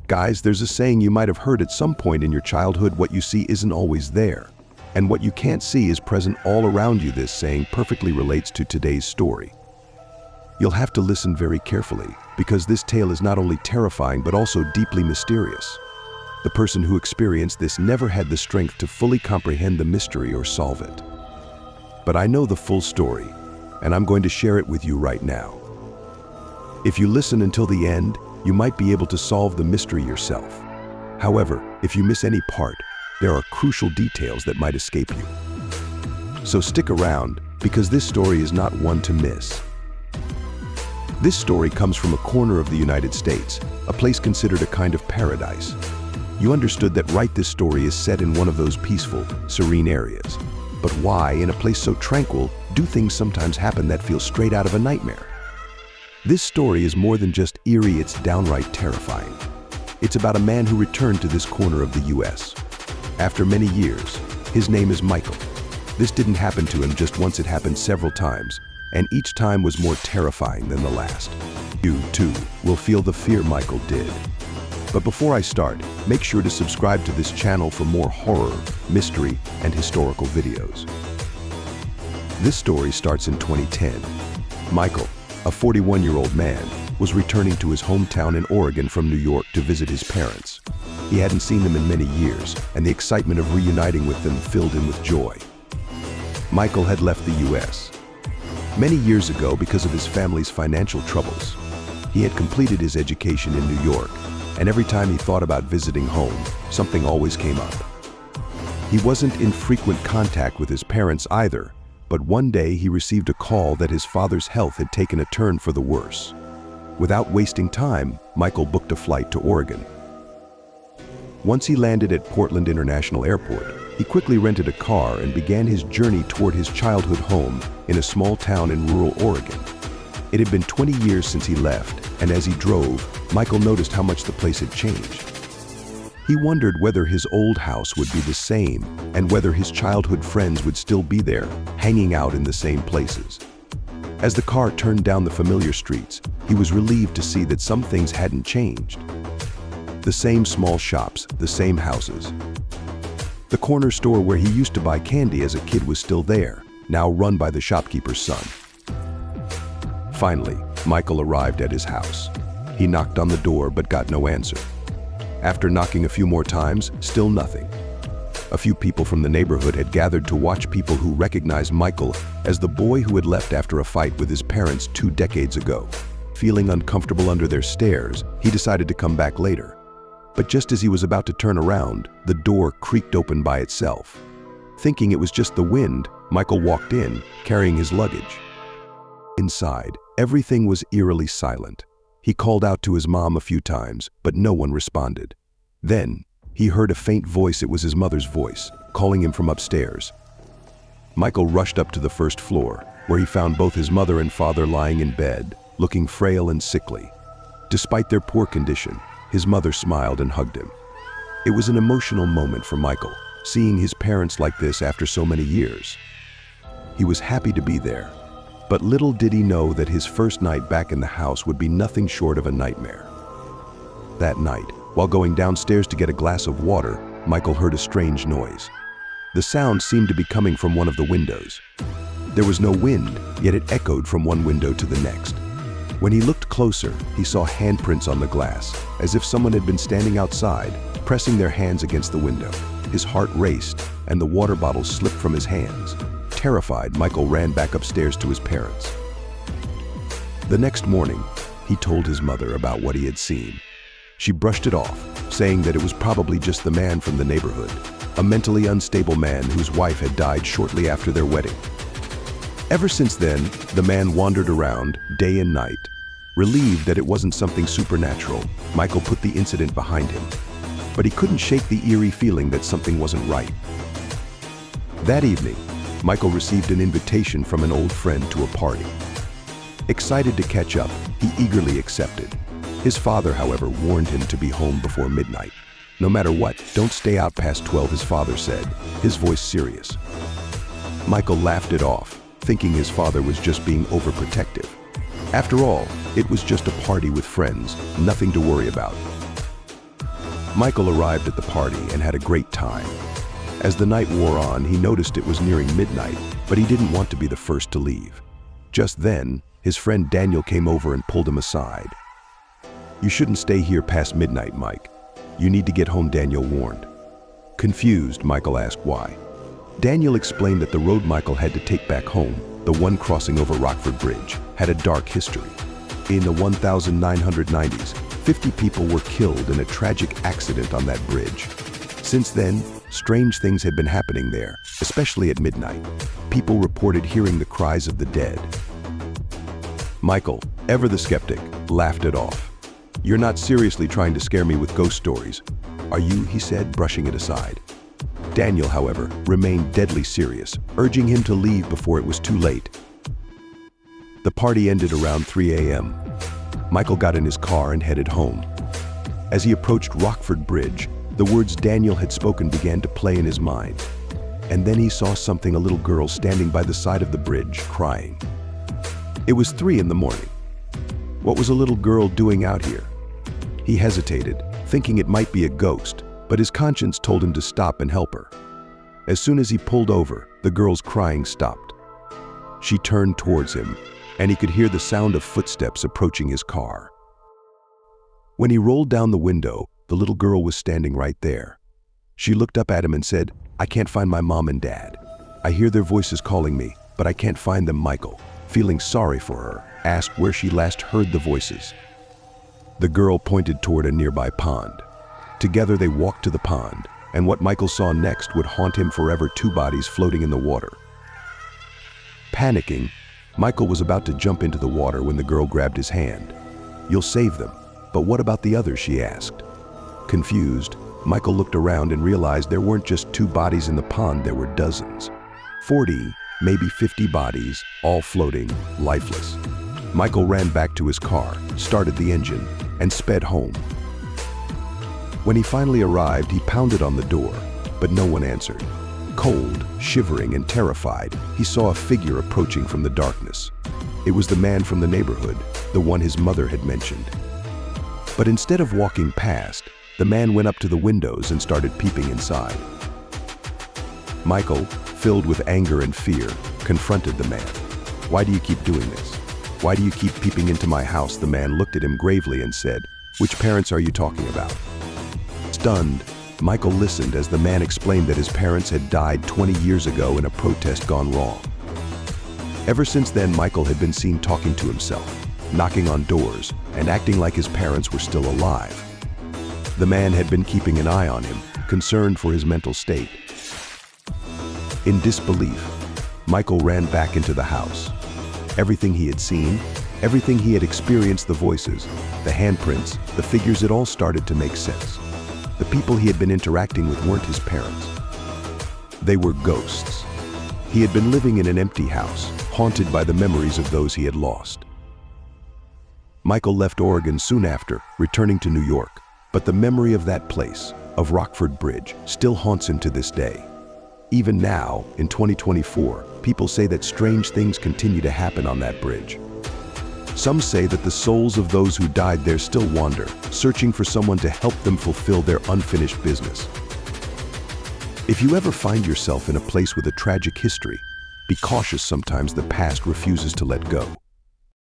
Guys, there's a saying you might have heard at some point in your childhood: what you see isn't always there, and what you can't see is present all around you. This saying perfectly relates to today's story. You'll have to listen very carefully, because this tale is not only terrifying but also deeply mysterious. The person who experienced this never had the strength to fully comprehend the mystery or solve it. But I know the full story, and I'm going to share it with you right now. If you listen until the end, you might be able to solve the mystery yourself. However, if you miss any part, there are crucial details that might escape you. So stick around, because this story is not one to miss. This story comes from a corner of the United States, a place considered a kind of paradise. You understood that, right? This story is set in one of those peaceful, serene areas. But why, in a place so tranquil, do things sometimes happen that feel straight out of a nightmare? This story is more than just eerie, it's downright terrifying. It's about a man who returned to this corner of the US. After many years, his name is Michael. This didn't happen to him just once, it happened several times, and each time was more terrifying than the last. You, too, will feel the fear Michael did. But before I start, make sure to subscribe to this channel for more horror, mystery, and historical videos. This story starts in 2010. Michael, a 41-year-old man, was returning to his hometown in Oregon from New York to visit his parents. He hadn't seen them in many years, and the excitement of reuniting with them filled him with joy. Michael had left the US many years ago because of his family's financial troubles. He had completed his education in New York, and every time he thought about visiting home, something always came up. He wasn't in frequent contact with his parents either, but one day he received a call that his father's health had taken a turn for the worse. Without wasting time, Michael booked a flight to Oregon. Once he landed at Portland International Airport, he quickly rented a car and began his journey toward his childhood home in a small town in rural Oregon. It had been 20 years since he left, and as he drove, Michael noticed how much the place had changed. He wondered whether his old house would be the same, and whether his childhood friends would still be there, hanging out in the same places. As the car turned down the familiar streets, he was relieved to see that some things hadn't changed. The same small shops, the same houses. The corner store where he used to buy candy as a kid was still there, now run by the shopkeeper's son. Finally, Michael arrived at his house. He knocked on the door but got no answer. After knocking a few more times, still nothing. A few people from the neighborhood had gathered to watch people who recognized Michael as the boy who had left after a fight with his parents 2 decades ago. Feeling uncomfortable under their stares, he decided to come back later. But just as he was about to turn around, the door creaked open by itself. Thinking it was just the wind, Michael walked in, carrying his luggage. Inside, everything was eerily silent. He called out to his mom a few times, but no one responded. Then, he heard a faint voice. It was his mother's voice, calling him from upstairs. Michael rushed up to the first floor, where he found both his mother and father lying in bed, looking frail and sickly. Despite their poor condition, his mother smiled and hugged him. It was an emotional moment for Michael, seeing his parents like this after so many years. He was happy to be there, but little did he know that his first night back in the house would be nothing short of a nightmare. That night, while going downstairs to get a glass of water, Michael heard a strange noise. The sound seemed to be coming from one of the windows. There was no wind, yet it echoed from one window to the next. When he looked closer, he saw handprints on the glass, as if someone had been standing outside, pressing their hands against the window. His heart raced, and the water bottle slipped from his hands. Terrified, Michael ran back upstairs to his parents. The next morning, he told his mother about what he had seen. She brushed it off, saying that it was probably just the man from the neighborhood, a mentally unstable man whose wife had died shortly after their wedding. Ever since then, the man wandered around day and night. Relieved that it wasn't something supernatural, Michael put the incident behind him. But he couldn't shake the eerie feeling that something wasn't right. That evening, Michael received an invitation from an old friend to a party. Excited to catch up, he eagerly accepted. His father, however, warned him to be home before midnight. No matter what, don't stay out past 12, his father said, his voice serious. Michael laughed it off, thinking his father was just being overprotective. After all, it was just a party with friends, nothing to worry about. Michael arrived at the party and had a great time. As the night wore on, he noticed it was nearing midnight, but he didn't want to be the first to leave. Just then, his friend Daniel came over and pulled him aside. "You shouldn't stay here past midnight, Mike. You need to get home," Daniel warned. Confused, Michael asked why. Daniel explained that the road Michael had to take back home, the one crossing over Rockford Bridge, had a dark history. In the 1990s, 50 people were killed in a tragic accident on that bridge. Since then, strange things had been happening there, especially at midnight. People reported hearing the cries of the dead. Michael, ever the skeptic, laughed it off. "You're not seriously trying to scare me with ghost stories, are you?" he said, brushing it aside. Daniel, however, remained deadly serious, urging him to leave before it was too late. The party ended around 3 a.m. Michael got in his car and headed home. As he approached Rockford Bridge, the words Daniel had spoken began to play in his mind. And then he saw something: a little girl standing by the side of the bridge, crying. It was 3 in the morning. What was a little girl doing out here? He hesitated, thinking it might be a ghost, but his conscience told him to stop and help her. As soon as he pulled over, the girl's crying stopped. She turned towards him, and he could hear the sound of footsteps approaching his car. When he rolled down the window, the little girl was standing right there. She looked up at him and said, "I can't find my mom and dad. I hear their voices calling me, but I can't find them." Michael, feeling sorry for her, asked where she last heard the voices. The girl pointed toward a nearby pond. Together they walked to the pond, and what Michael saw next would haunt him forever: 2 bodies floating in the water. Panicking, Michael was about to jump into the water when the girl grabbed his hand. "You'll save them, but what about the others?" she asked. Confused, Michael looked around and realized there weren't just 2 bodies in the pond, there were dozens. 40, maybe 50 bodies, all floating, lifeless. Michael ran back to his car, started the engine, and sped home. When he finally arrived, he pounded on the door, but no one answered. Cold, shivering, and terrified, he saw a figure approaching from the darkness. It was the man from the neighborhood, the one his mother had mentioned. But instead of walking past, the man went up to the windows and started peeping inside. Michael, filled with anger and fear, confronted the man. "Why do you keep doing this? Why do you keep peeping into my house?" The man looked at him gravely and said, "Which parents are you talking about?" Stunned, Michael listened as the man explained that his parents had died 20 years ago in a protest gone wrong. Ever since then, Michael had been seen talking to himself, knocking on doors, and acting like his parents were still alive. The man had been keeping an eye on him, concerned for his mental state. In disbelief, Michael ran back into the house. Everything he had seen, everything he had experienced, the voices, the handprints, the figures, it all started to make sense. The people he had been interacting with weren't his parents. They were ghosts. He had been living in an empty house, haunted by the memories of those he had lost. Michael left Oregon soon after, returning to New York, but the memory of that place, of Rockford Bridge, still haunts him to this day. Even now, in 2024, people say that strange things continue to happen on that bridge. Some say that the souls of those who died there still wander, searching for someone to help them fulfill their unfinished business. If you ever find yourself in a place with a tragic history, be cautious. Sometimes the past refuses to let go.